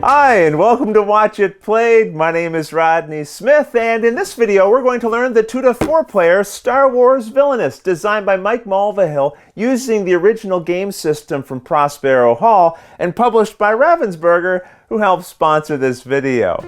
Hi, and welcome to Watch It Played. My name is Rodney Smith, and in this video we're going to learn the 2 to 4 player Star Wars Villainous, designed by Mike Mulvihill using the original game system from Prospero Hall and published by Ravensburger, who helped sponsor this video.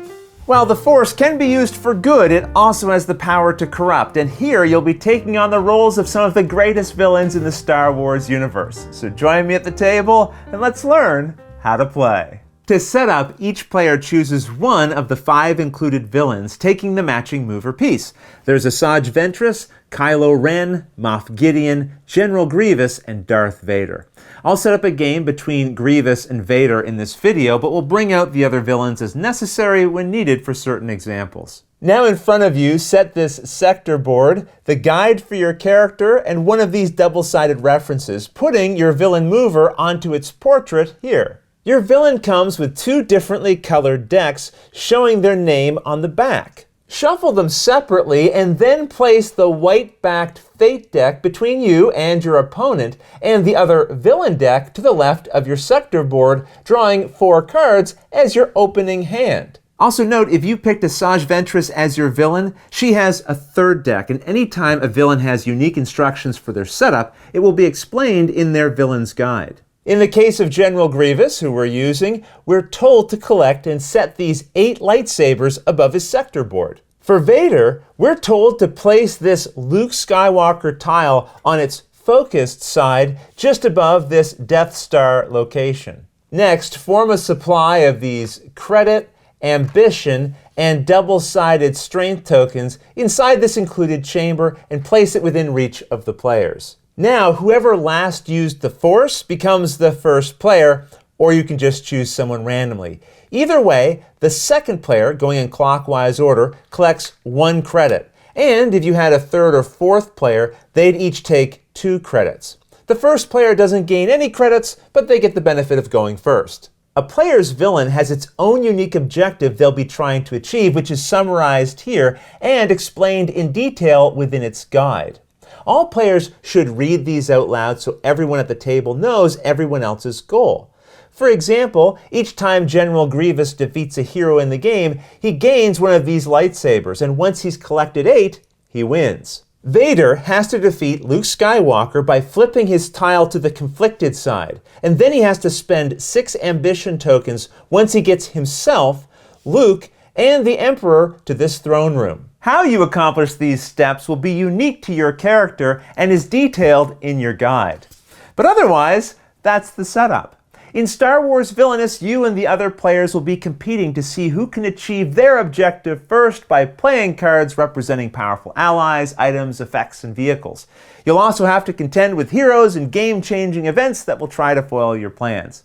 While the Force can be used for good, it also has the power to corrupt, and here you'll be taking on the roles of some of the greatest villains in the Star Wars universe. So join me at the table, and let's learn how to play. To set up, each player chooses one of the 5 included villains, taking the matching mover piece. There's Asajj Ventress, Kylo Ren, Moff Gideon, General Grievous, and Darth Vader. I'll set up a game between Grievous and Vader in this video, but we'll bring out the other villains as necessary when needed for certain examples. Now in front of you, set this sector board, the guide for your character, and one of these double-sided references, putting your villain mover onto its portrait here. Your villain comes with 2 differently colored decks showing their name on the back. Shuffle them separately and then place the white-backed Fate deck between you and your opponent and the other villain deck to the left of your sector board, drawing 4 cards as your opening hand. Also note, if you picked Asajj Ventress as your villain, she has a 3rd deck, and anytime a villain has unique instructions for their setup, it will be explained in their villain's guide. In the case of General Grievous, who we're using, we're told to collect and set these 8 lightsabers above his sector board. For Vader, we're told to place this Luke Skywalker tile on its focused side just above this Death Star location. Next, form a supply of these credit, ambition, and double-sided strength tokens inside this included chamber and place it within reach of the players. Now, whoever last used the Force becomes the first player, or you can just choose someone randomly. Either way, the second player, going in clockwise order, collects 1 credit. And if you had a 3rd or 4th player, they'd each take 2 credits. The first player doesn't gain any credits, but they get the benefit of going first. A player's villain has its own unique objective they'll be trying to achieve, which is summarized here and explained in detail within its guide. All players should read these out loud so everyone at the table knows everyone else's goal. For example, each time General Grievous defeats a hero in the game, he gains one of these lightsabers, and once he's collected 8, he wins. Vader has to defeat Luke Skywalker by flipping his tile to the conflicted side, and then he has to spend 6 ambition tokens once he gets himself, Luke, and the Emperor to this throne room. How you accomplish these steps will be unique to your character and is detailed in your guide. But otherwise, that's the setup. In Star Wars Villainous, you and the other players will be competing to see who can achieve their objective first by playing cards representing powerful allies, items, effects, and vehicles. You'll also have to contend with heroes and game-changing events that will try to foil your plans.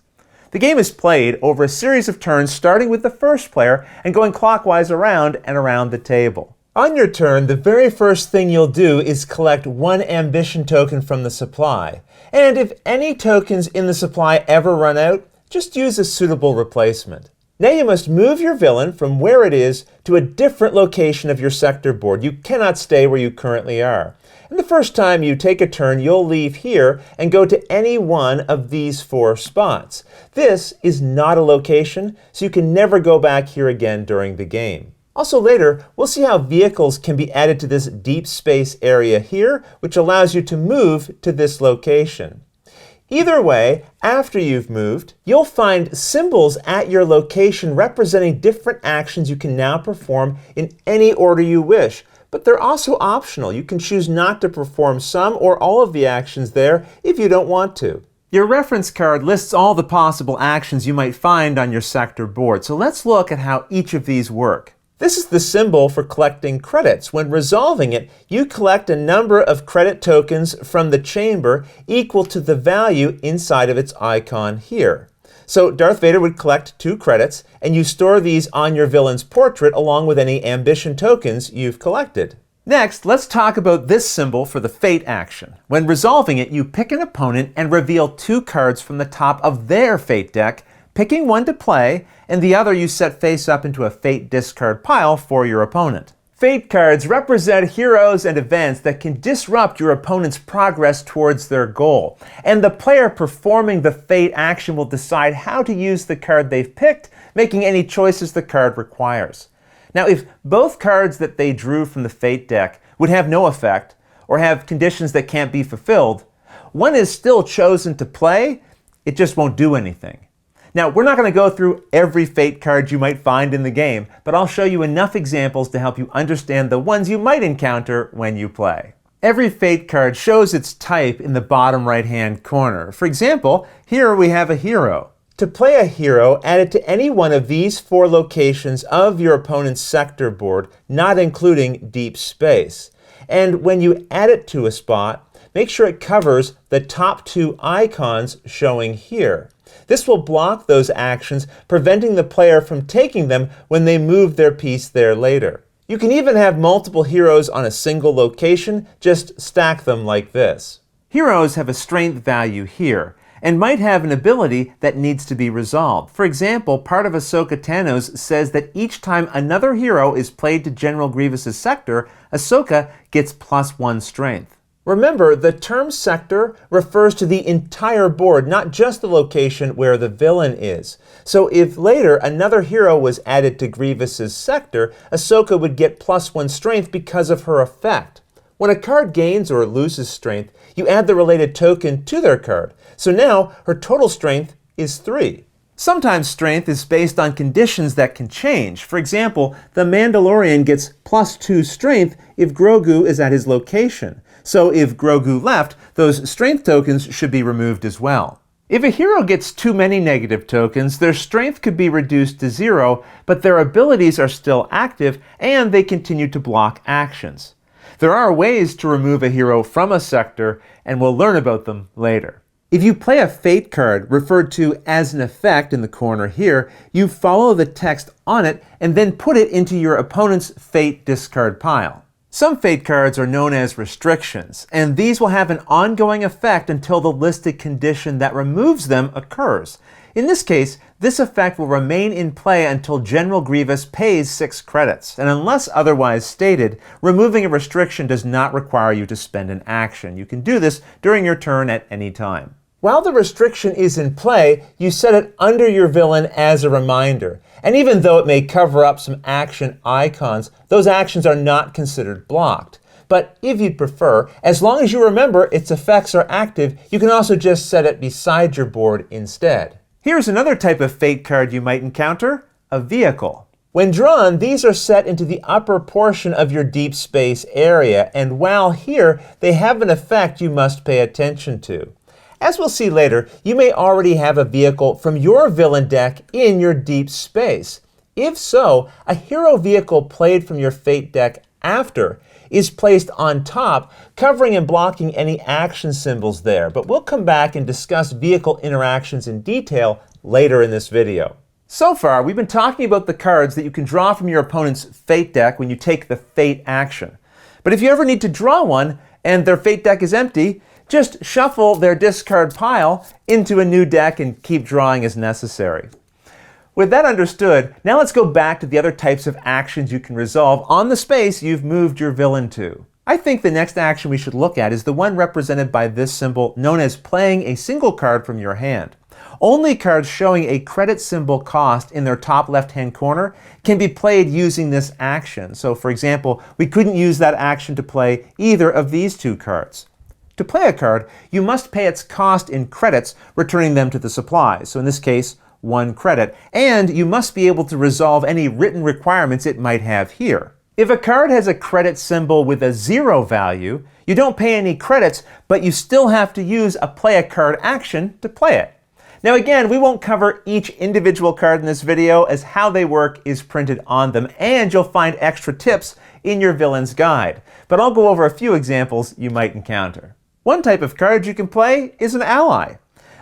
The game is played over a series of turns starting with the first player and going clockwise around and around the table. On your turn, the very first thing you'll do is collect 1 ambition token from the supply. And if any tokens in the supply ever run out, just use a suitable replacement. Now you must move your villain from where it is to a different location of your sector board. You cannot stay where you currently are. And the first time you take a turn, you'll leave here and go to any one of these 4 spots. This is not a location, so you can never go back here again during the game. Also later, we'll see how vehicles can be added to this deep space area here, which allows you to move to this location. Either way, after you've moved, you'll find symbols at your location representing different actions you can now perform in any order you wish. But they're also optional. You can choose not to perform some or all of the actions there if you don't want to. Your reference card lists all the possible actions you might find on your sector board, so let's look at how each of these work. This is the symbol for collecting credits. When resolving it, you collect a number of credit tokens from the chamber equal to the value inside of its icon here. So Darth Vader would collect 2 credits, and you store these on your villain's portrait along with any ambition tokens you've collected. Next, let's talk about this symbol for the Fate action. When resolving it, you pick an opponent and reveal 2 cards from the top of their Fate deck, picking one to play, and the other you set face up into a Fate discard pile for your opponent. Fate cards represent heroes and events that can disrupt your opponent's progress towards their goal, and the player performing the fate action will decide how to use the card they've picked, making any choices the card requires. Now, if both cards that they drew from the fate deck would have no effect, or have conditions that can't be fulfilled, one is still chosen to play, it just won't do anything. Now, we're not going to go through every fate card you might find in the game, but I'll show you enough examples to help you understand the ones you might encounter when you play. Every fate card shows its type in the bottom right-hand corner. For example, here we have a hero. To play a hero, add it to any one of these 4 locations of your opponent's sector board, not including deep space. And when you add it to a spot, make sure it covers the top 2 icons showing here. This will block those actions, preventing the player from taking them when they move their piece there later. You can even have multiple heroes on a single location, just stack them like this. Heroes have a strength value here, and might have an ability that needs to be resolved. For example, part of Ahsoka Tano's says that each time another hero is played to General Grievous's sector, Ahsoka gets +1 strength. Remember, the term sector refers to the entire board, not just the location where the villain is. So if later another hero was added to Grievous's sector, Ahsoka would get +1 strength because of her effect. When a card gains or loses strength, you add the related token to their card. So now her total strength is 3. Sometimes strength is based on conditions that can change. For example, the Mandalorian gets +2 strength if Grogu is at his location. So if Grogu left, those strength tokens should be removed as well. If a hero gets too many negative tokens, their strength could be reduced to 0, but their abilities are still active and they continue to block actions. There are ways to remove a hero from a sector, and we'll learn about them later. If you play a fate card referred to as an effect in the corner here, you follow the text on it and then put it into your opponent's fate discard pile. Some fate cards are known as restrictions, and these will have an ongoing effect until the listed condition that removes them occurs. In this case, this effect will remain in play until General Grievous pays 6 credits, and unless otherwise stated, removing a restriction does not require you to spend an action. You can do this during your turn at any time. While the restriction is in play, you set it under your villain as a reminder. And even though it may cover up some action icons, those actions are not considered blocked. But if you'd prefer, as long as you remember its effects are active, you can also just set it beside your board instead. Here's another type of fate card you might encounter, a vehicle. When drawn, these are set into the upper portion of your deep space area, and while here, they have an effect you must pay attention to. As we'll see later, you may already have a vehicle from your villain deck in your deep space. If so, a hero vehicle played from your fate deck after is placed on top, covering and blocking any action symbols there. But we'll come back and discuss vehicle interactions in detail later in this video. So far, we've been talking about the cards that you can draw from your opponent's fate deck when you take the fate action. But if you ever need to draw one and their fate deck is empty, just shuffle their discard pile into a new deck and keep drawing as necessary. With that understood, now let's go back to the other types of actions you can resolve on the space you've moved your villain to. I think the next action we should look at is the one represented by this symbol known as playing a single card from your hand. Only cards showing a credit symbol cost in their top left-hand corner can be played using this action. So for example, we couldn't use that action to play either of these 2 cards. To play a card, you must pay its cost in credits, returning them to the supply. So in this case, 1 credit. And you must be able to resolve any written requirements it might have here. If a card has a credit symbol with a 0 value, you don't pay any credits, but you still have to use a play a card action to play it. Now again, we won't cover each individual card in this video, as how they work is printed on them, and you'll find extra tips in your villain's guide. But I'll go over a few examples you might encounter. One type of card you can play is an ally.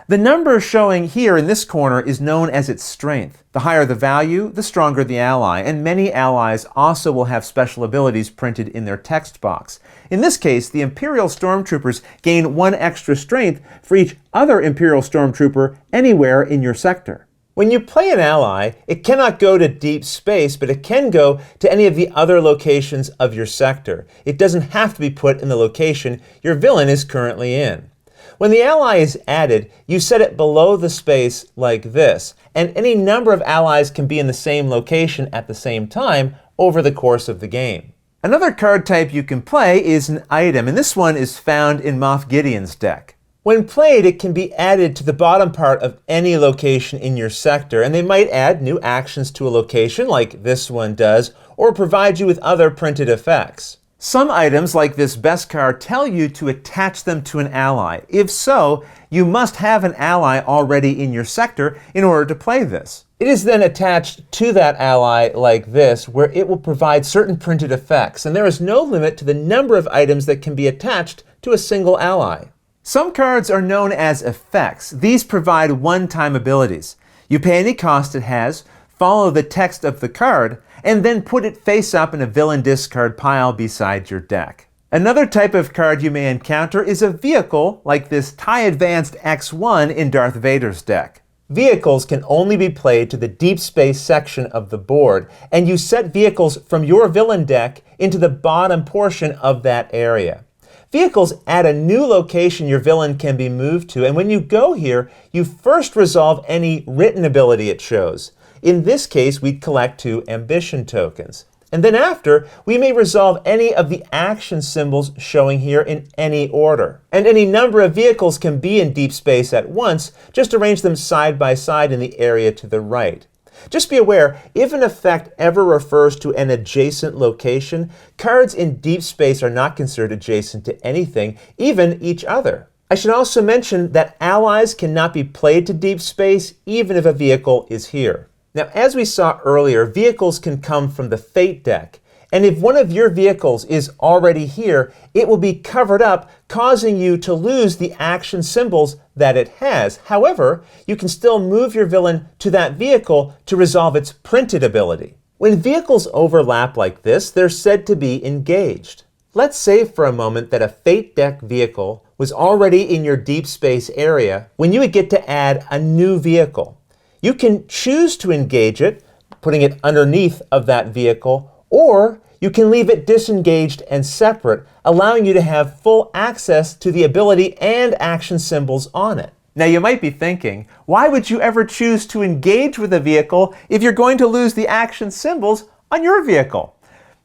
The number showing here in this corner is known as its strength. The higher the value, the stronger the ally, and many allies also will have special abilities printed in their text box. In this case, the Imperial Stormtroopers gain 1 extra strength for each other Imperial Stormtrooper anywhere in your sector. When you play an ally, it cannot go to deep space, but it can go to any of the other locations of your sector. It doesn't have to be put in the location your villain is currently in. When the ally is added, you set it below the space like this, and any number of allies can be in the same location at the same time over the course of the game. Another card type you can play is an item, and this one is found in Moff Gideon's deck. When played, it can be added to the bottom part of any location in your sector, and they might add new actions to a location like this one does, or provide you with other printed effects. Some items, like this best card, tell you to attach them to an ally. If so, you must have an ally already in your sector in order to play this. It is then attached to that ally like this, where it will provide certain printed effects, and there is no limit to the number of items that can be attached to a single ally. Some cards are known as effects. These provide one-time abilities. You pay any cost it has, follow the text of the card, and then put it face up in a villain discard pile beside your deck. Another type of card you may encounter is a vehicle, like this TIE Advanced X1 in Darth Vader's deck. Vehicles can only be played to the deep space section of the board, and you set vehicles from your villain deck into the bottom portion of that area. Vehicles add a new location your villain can be moved to, and when you go here, you first resolve any written ability it shows. In this case, we'd collect 2 ambition tokens. And then after, we may resolve any of the action symbols showing here in any order. And any number of vehicles can be in deep space at once, just arrange them side by side in the area to the right. Just be aware, if an effect ever refers to an adjacent location, cards in deep space are not considered adjacent to anything, even each other. I should also mention that allies cannot be played to deep space even if a vehicle is here. Now, as we saw earlier, vehicles can come from the Fate deck, and if one of your vehicles is already here, it will be covered up, causing you to lose the action symbols that it has. However, you can still move your villain to that vehicle to resolve its printed ability. When vehicles overlap like this, they're said to be engaged. Let's say for a moment that a Fate deck vehicle was already in your deep space area when you would get to add a new vehicle. You can choose to engage it, putting it underneath of that vehicle, or you can leave it disengaged and separate, allowing you to have full access to the ability and action symbols on it. Now you might be thinking, why would you ever choose to engage with a vehicle if you're going to lose the action symbols on your vehicle?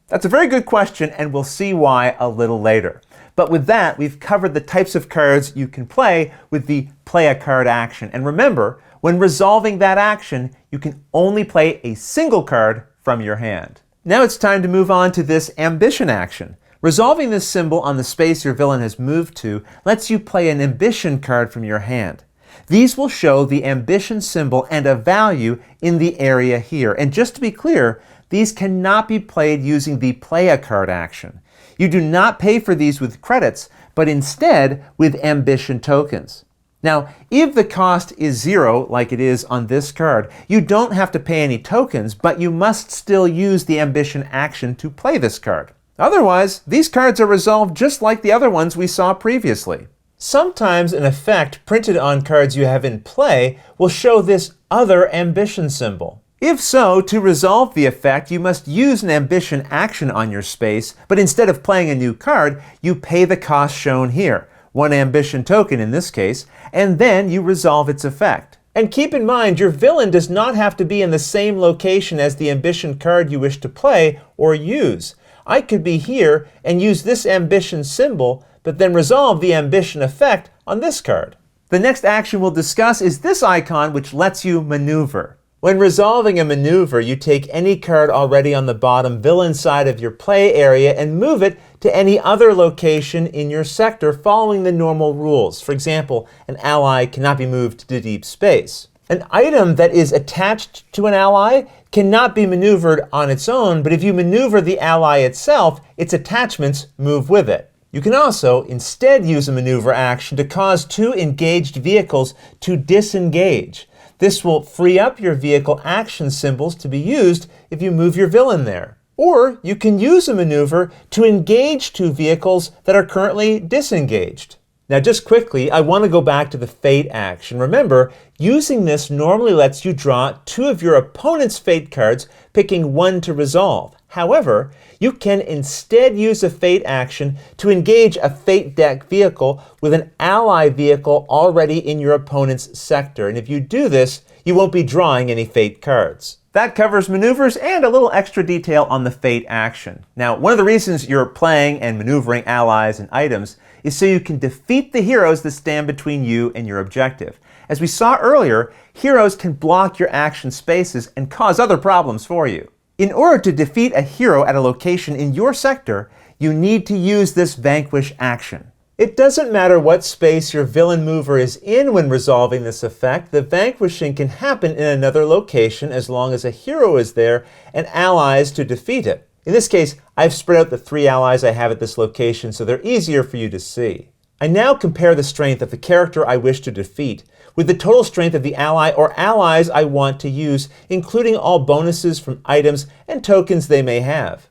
That's a very good question, and we'll see why a little later. But with that, we've covered the types of cards you can play with the play a card action. And remember, when resolving that action, you can only play a single card from your hand. Now it's time to move on to this ambition action. Resolving this symbol on the space your villain has moved to lets you play an ambition card from your hand. These will show the ambition symbol and a value in the area here. And just to be clear, these cannot be played using the play a card action. You do not pay for these with credits, but instead with ambition tokens. Now, if the cost is 0, like it is on this card, you don't have to pay any tokens, but you must still use the ambition action to play this card. Otherwise, these cards are resolved just like the other ones we saw previously. Sometimes an effect printed on cards you have in play will show this other ambition symbol. If so, to resolve the effect, you must use an ambition action on your space, but instead of playing a new card, you pay the cost shown here. 1 ambition token in this case, and then you resolve its effect. And keep in mind, your villain does not have to be in the same location as the ambition card you wish to play or use. I could be here and use this ambition symbol, but then resolve the ambition effect on this card. The next action we'll discuss is this icon, which lets you maneuver. When resolving a maneuver, you take any card already on the bottom villain side of your play area and move it to any other location in your sector following the normal rules. For example, an ally cannot be moved to deep space. An item that is attached to an ally cannot be maneuvered on its own, but if you maneuver the ally itself, its attachments move with it. You can also instead use a maneuver action to cause 2 engaged vehicles to disengage. This will free up your vehicle action symbols to be used if you move your villain there. Or you can use a maneuver to engage 2 vehicles that are currently disengaged. Now just quickly, I want to go back to the Fate action. Remember, using this normally lets you draw 2 of your opponent's Fate cards, picking 1 to resolve. However, you can instead use a Fate action to engage a Fate deck vehicle with an ally vehicle already in your opponent's sector. And if you do this, you won't be drawing any Fate cards. That covers maneuvers and a little extra detail on the Fate action. Now, one of the reasons you're playing and maneuvering allies and items is so you can defeat the heroes that stand between you and your objective. As we saw earlier, heroes can block your action spaces and cause other problems for you. In order to defeat a hero at a location in your sector, you need to use this Vanquish action. It doesn't matter what space your villain mover is in when resolving this effect, the vanquishing can happen in another location as long as a hero is there and allies to defeat it. In this case, I've spread out the 3 allies I have at this location so they're easier for you to see. I now compare the strength of the character I wish to defeat with the total strength of the ally or allies I want to use, including all bonuses from items and tokens they may have.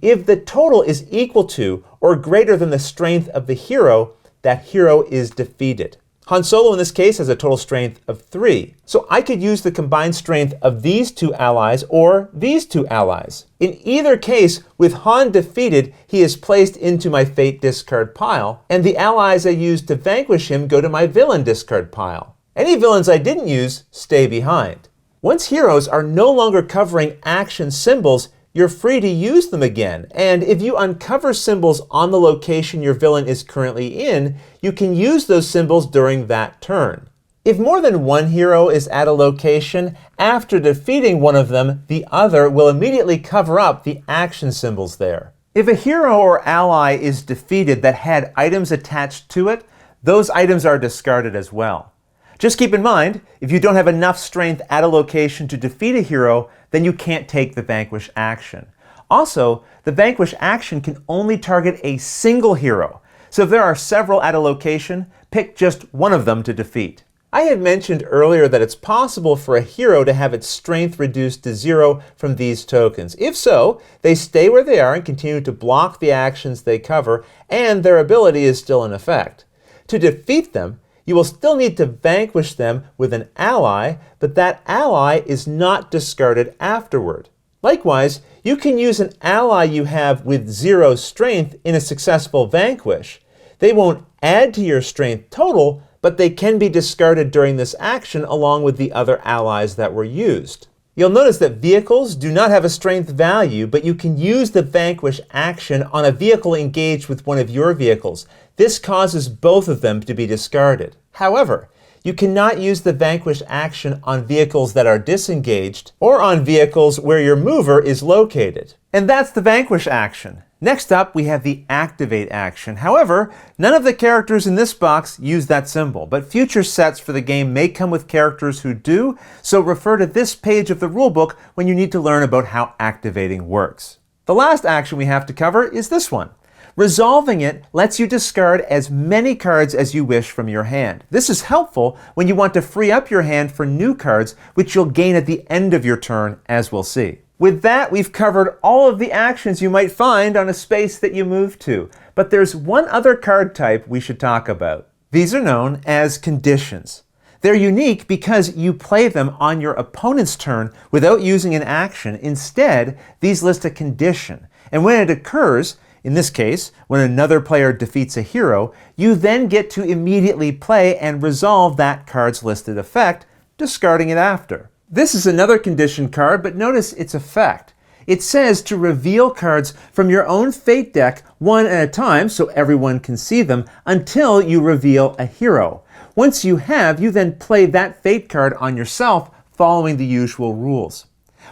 If the total is equal to or greater than the strength of the hero, that hero is defeated. Han Solo in this case has a total strength of 3. So I could use the combined strength of these 2 allies or these 2 allies. In either case, with Han defeated, he is placed into my Fate discard pile, and the allies I used to vanquish him go to my villain discard pile. Any villains I didn't use stay behind. Once heroes are no longer covering action symbols, you're free to use them again, and if you uncover symbols on the location your villain is currently in, you can use those symbols during that turn. If more than one hero is at a location, after defeating one of them, the other will immediately cover up the action symbols there. If a hero or ally is defeated that had items attached to it, those items are discarded as well. Just keep in mind, if you don't have enough strength at a location to defeat a hero, then you can't take the Vanquish action. Also, the Vanquish action can only target a single hero. So if there are several at a location, pick just one of them to defeat. I had mentioned earlier that it's possible for a hero to have its strength reduced to 0 from these tokens. If so, they stay where they are and continue to block the actions they cover, and their ability is still in effect. To defeat them, you will still need to vanquish them with an ally, but that ally is not discarded afterward. Likewise, you can use an ally you have with 0 strength in a successful vanquish. They won't add to your strength total, but they can be discarded during this action along with the other allies that were used. You'll notice that vehicles do not have a strength value, but you can use the Vanquish action on a vehicle engaged with one of your vehicles. This causes both of them to be discarded. However, you cannot use the Vanquish action on vehicles that are disengaged or on vehicles where your mover is located. And that's the Vanquish action. Next up, we have the Activate action. However, none of the characters in this box use that symbol, but future sets for the game may come with characters who do, so refer to this page of the rulebook when you need to learn about how activating works. The last action we have to cover is this one. Resolving it lets you discard as many cards as you wish from your hand. This is helpful when you want to free up your hand for new cards, which you'll gain at the end of your turn, as we'll see. With that, we've covered all of the actions you might find on a space that you move to. But there's one other card type we should talk about. These are known as conditions. They're unique because you play them on your opponent's turn without using an action. Instead, these list a condition. And when it occurs, in this case, when another player defeats a hero, you then get to immediately play and resolve that card's listed effect, discarding it after. This is another condition card, but notice its effect. It says to reveal cards from your own Fate deck one at a time so everyone can see them until you reveal a hero. Once you have, you then play that Fate card on yourself following the usual rules.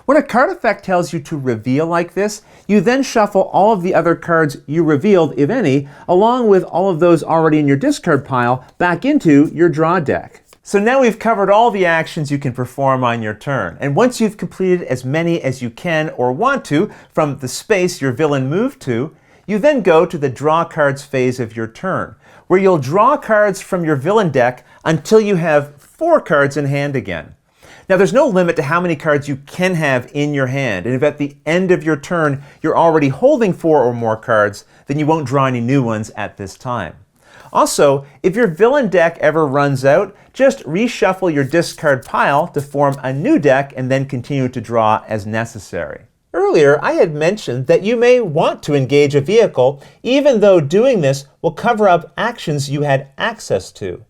When a card effect tells you to reveal like this, you then shuffle all of the other cards you revealed, if any, along with all of those already in your discard pile back into your draw deck. So now we've covered all the actions you can perform on your turn. And once you've completed as many as you can or want to from the space your villain moved to, you then go to the draw cards phase of your turn, where you'll draw cards from your villain deck until you have 4 cards in hand again. Now there's no limit to how many cards you can have in your hand, and if at the end of your turn you're already holding 4 or more cards, then you won't draw any new ones at this time. Also, if your villain deck ever runs out, just reshuffle your discard pile to form a new deck and then continue to draw as necessary. Earlier, I had mentioned that you may want to engage a vehicle, even though doing this will cover up actions you had access to.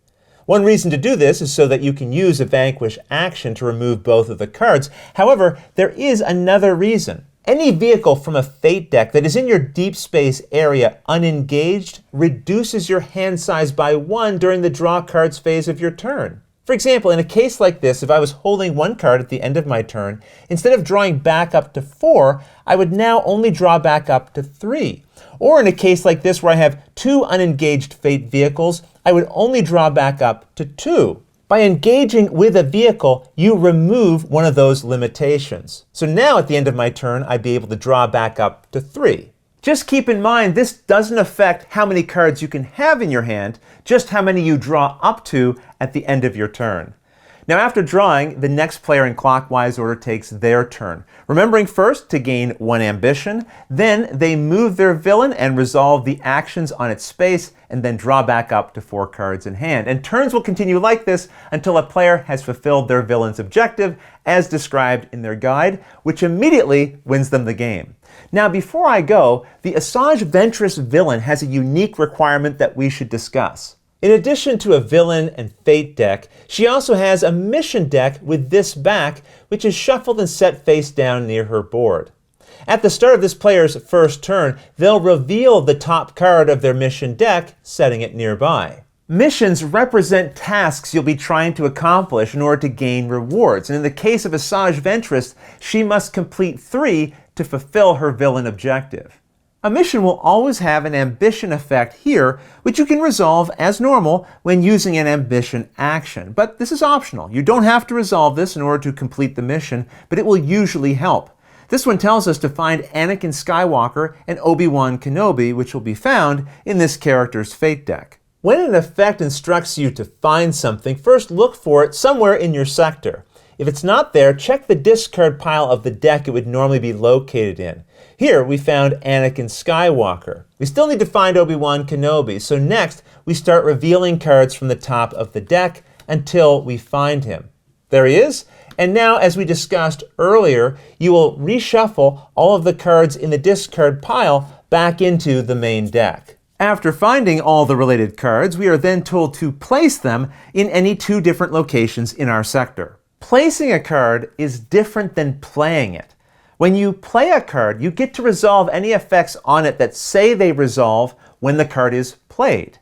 One reason to do this is so that you can use a Vanquish action to remove both of the cards. However, there is another reason. Any vehicle from a Fate deck that is in your deep space area unengaged reduces your hand size by 1 during the draw cards phase of your turn. For example, in a case like this, if I was holding 1 card at the end of my turn, instead of drawing back up to 4, I would now only draw back up to 3. Or in a case like this where I have 2 unengaged Fate vehicles, I would only draw back up to 2. By engaging with a vehicle, you remove one of those limitations. So now at the end of my turn, I'd be able to draw back up to 3. Just keep in mind, this doesn't affect how many cards you can have in your hand, just how many you draw up to at the end of your turn. Now after drawing, the next player in clockwise order takes their turn, remembering first to gain 1 ambition, then they move their villain and resolve the actions on its space, and then draw back up to 4 cards in hand. And turns will continue like this until a player has fulfilled their villain's objective, as described in their guide, which immediately wins them the game. Now before I go, the Asajj Ventress villain has a unique requirement that we should discuss. In addition to a villain and Fate deck, she also has a mission deck with this back, which is shuffled and set face down near her board. At the start of this player's first turn, they'll reveal the top card of their mission deck, setting it nearby. Missions represent tasks you'll be trying to accomplish in order to gain rewards, and in the case of Asajj Ventress, she must complete 3 to fulfill her villain objective. A mission will always have an ambition effect here, which you can resolve as normal when using an ambition action. But this is optional. You don't have to resolve this in order to complete the mission, but it will usually help. This one tells us to find Anakin Skywalker and Obi-Wan Kenobi, which will be found in this character's Fate deck. When an effect instructs you to find something, first look for it somewhere in your sector. If it's not there, check the discard pile of the deck it would normally be located in. Here we found Anakin Skywalker. We still need to find Obi-Wan Kenobi, so next we start revealing cards from the top of the deck until we find him. There he is, and now as we discussed earlier, you will reshuffle all of the cards in the discard pile back into the main deck. After finding all the related cards, we are then told to place them in any 2 different locations in our sector. Placing a card is different than playing it. When you play a card, you get to resolve any effects on it that say they resolve when the card is played.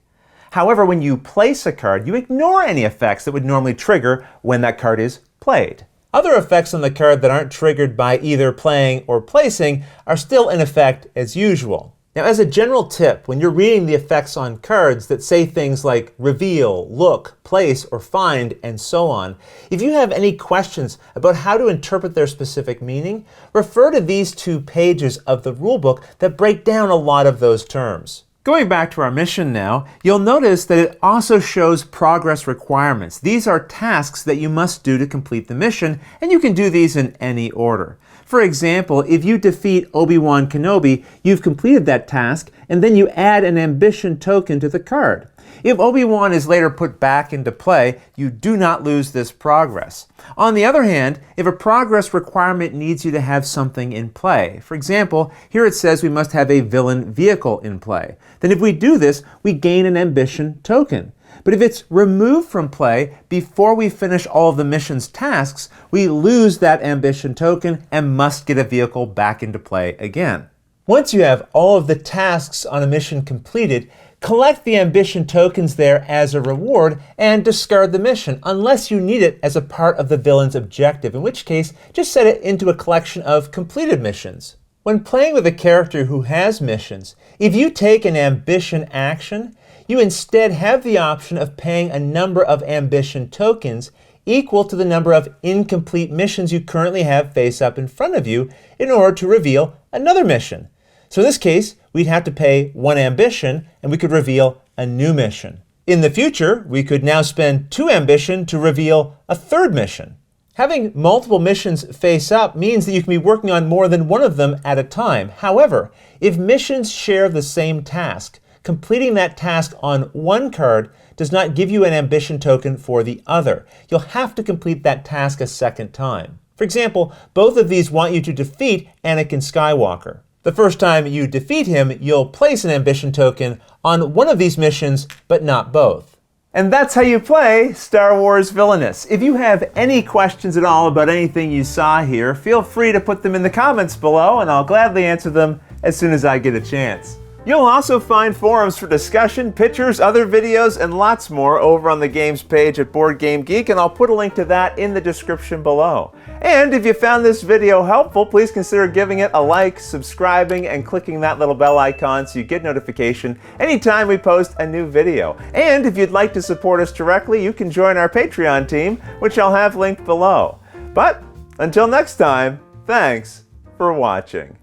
However, when you place a card, you ignore any effects that would normally trigger when that card is played. Other effects on the card that aren't triggered by either playing or placing are still in effect as usual. Now, as a general tip, when you're reading the effects on cards that say things like reveal, look, place, or find, and so on, if you have any questions about how to interpret their specific meaning, refer to these 2 pages of the rulebook that break down a lot of those terms. Going back to our mission now, you'll notice that it also shows progress requirements. These are tasks that you must do to complete the mission, and you can do these in any order. For example, if you defeat Obi-Wan Kenobi, you've completed that task, and then you add an ambition token to the card. If Obi-Wan is later put back into play, you do not lose this progress. On the other hand, if a progress requirement needs you to have something in play, for example, here it says we must have a villain vehicle in play, then if we do this, we gain an ambition token. But if it's removed from play before we finish all of the mission's tasks, we lose that ambition token and must get a vehicle back into play again. Once you have all of the tasks on a mission completed, collect the ambition tokens there as a reward and discard the mission, unless you need it as a part of the villain's objective, in which case just set it into a collection of completed missions. When playing with a character who has missions, if you take an ambition action, you instead have the option of paying a number of ambition tokens equal to the number of incomplete missions you currently have face up in front of you in order to reveal another mission. So in this case, we'd have to pay 1 ambition and we could reveal a new mission. In the future, we could now spend 2 ambition to reveal a 3rd mission. Having multiple missions face up means that you can be working on more than one of them at a time. However, if missions share the same task, completing that task on one card does not give you an ambition token for the other. You'll have to complete that task a second time. For example, both of these want you to defeat Anakin Skywalker. The first time you defeat him, you'll place an ambition token on one of these missions, but not both. And that's how you play Star Wars Villainous. If you have any questions at all about anything you saw here, feel free to put them in the comments below, and I'll gladly answer them as soon as I get a chance. You'll also find forums for discussion, pictures, other videos, and lots more over on the games page at Board Game Geek, and I'll put a link to that in the description below. And if you found this video helpful, please consider giving it a like, subscribing, and clicking that little bell icon so you get notification anytime we post a new video. And if you'd like to support us directly, you can join our Patreon team, which I'll have linked below. But until next time, thanks for watching.